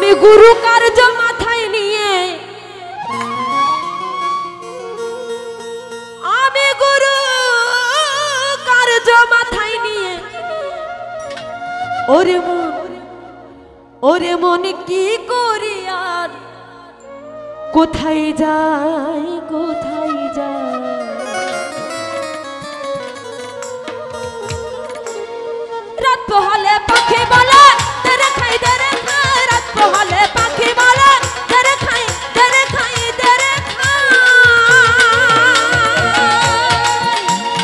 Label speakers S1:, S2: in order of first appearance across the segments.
S1: আমি গুরু কার্য মাথায় নিয়ে আমি গুরু কার্য মাথায় নিয়ে ওরে মন কি করি আর কোথায় যাই রাত পোহালে পাখি বলে তেরে খাই রাত পোহালে পাখি বলে তেরে খাই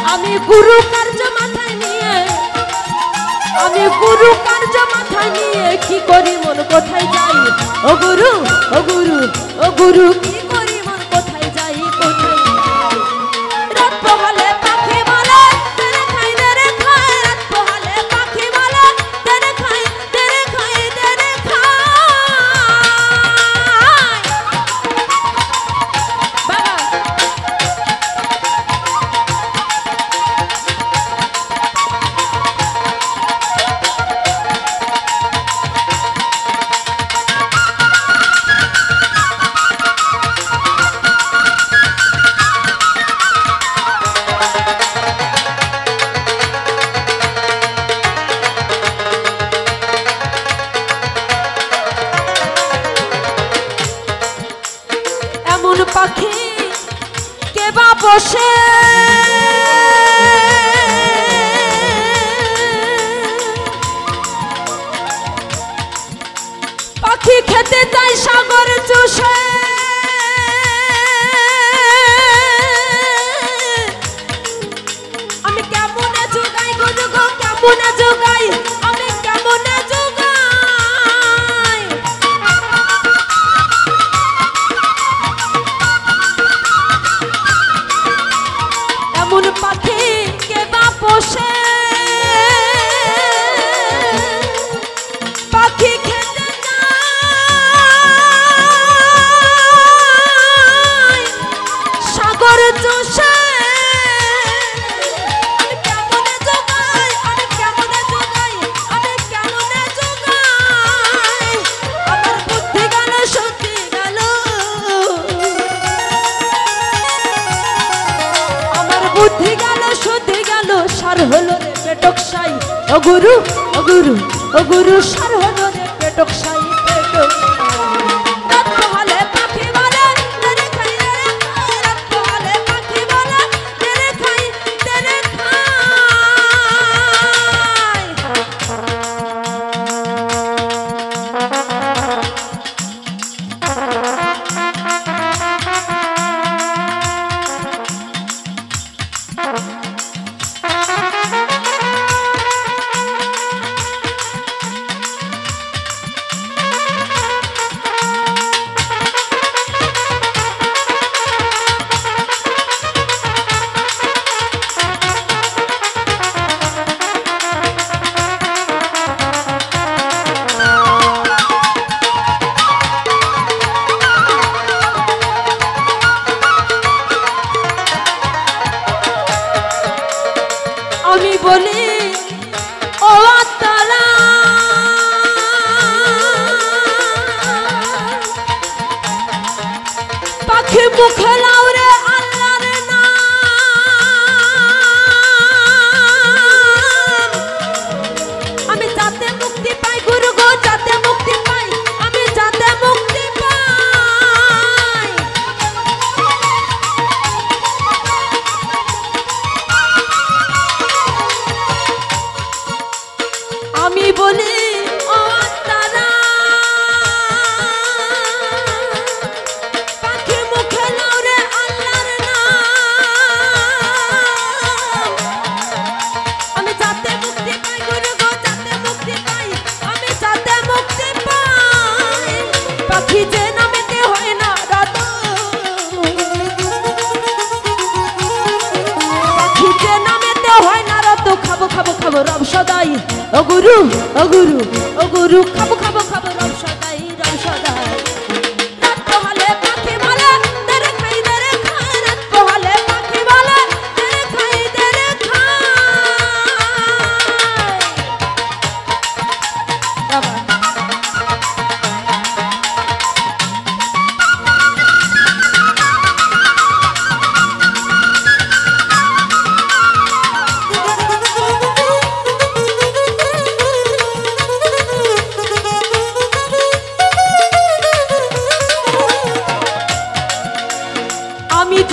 S1: আমি গুরু কার্য মাথায় নিয়ে কি করি মন কোথায় যাই ও গুরু কি করি মন কোথায় যাই রাত পোহালে পাখি বলে তেরে খাই রাত পোহালে পাখি বলে তেরে খাই পাখি কেবা বসে পাখি খেতে চাই সাগর চষে আমি কেমনে যোগাই গো কেমনে যোগাই আমি কেমনে যোগাই এমন পাখি কেবা পোষে পাখি খেতে যায় সাগর চষে আমি কেমনে যোগাই আমি কেমনে যোগাই আমার বুদ্ধি গেল সত্যি গেল বুদ্ধি গেল শুদ্ধি গেল সার হলো রে পেটকসাই ও গুরু সার হলো রে পেটকসাই রাত পোহালে পাখি বলে তেরে খাই রাত পোহালে পাখি বলে তেরে খাই আমি বলি ও তারা পাখি মুখে লাও রে আল্লাহর নাম আমি যাতে মুক্তি পাই গুরু গো যাতে মুক্তি পাই আমি যাতে মুক্তি পাই আমি বলি ও তারা পাখি মুখে লাও রে আল্লাহর নাম আমি যাতে মুক্তি পাই গুরু গো যাতে মুক্তি পাই আমি যাতে মুক্তি পাই পাখি যে নামেতে হয় না রাত পাখি যে নামেতে হয় না রাত খাবো রব সদাই ও গুরু খাবো রব সদাই রাত পোহালে পাখি বলে তেরে খাই রাত পোহালে পাখি বলে তেরে খাই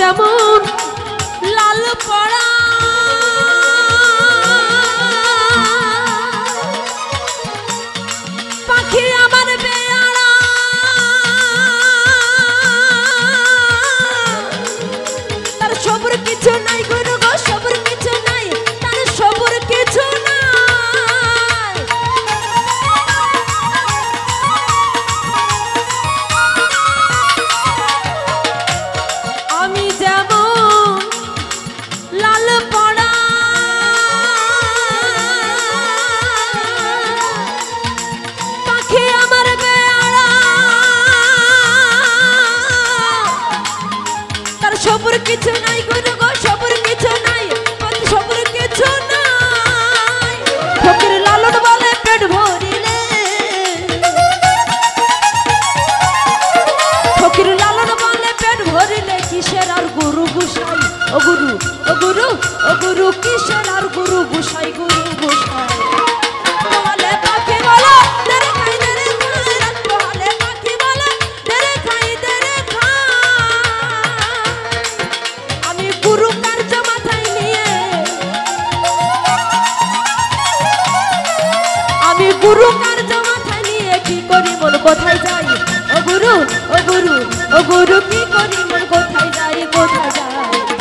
S1: যেমন লাল পড়া পাখি আমার বেয়ারা তার সবর কিছু নাই গুরু গো সবর কিছু নাই তার সবর কিছু নাই আমি যেমন লাল পড়া পাখি আমার বেয়ারা তার সবর কিছু নাই গুরু গো সবর কিছু নাই সবর কিছু নাই ফকির লালন বলে পেট ভরিলে ফকির লালন বলে পেট ভরিলে কিসের আর গুরু গুসাই ও গুরু ও গুরু ও গুরু কিসের আর গুরু গুসাই গুরু গুসাই বলে পাখি বলে তেরে খাই তেরে খাই রাত বলে পাখি বলে তেরে খাই আমি গুরু কার্য মাথায় নিয়ে আমি গুরু কার্য মাথায় নিয়ে কি করি মন কোথায় যাই ও গুরু ও গুরু ও গুরু কি করি মন কোথায় যাই কোথায় যাই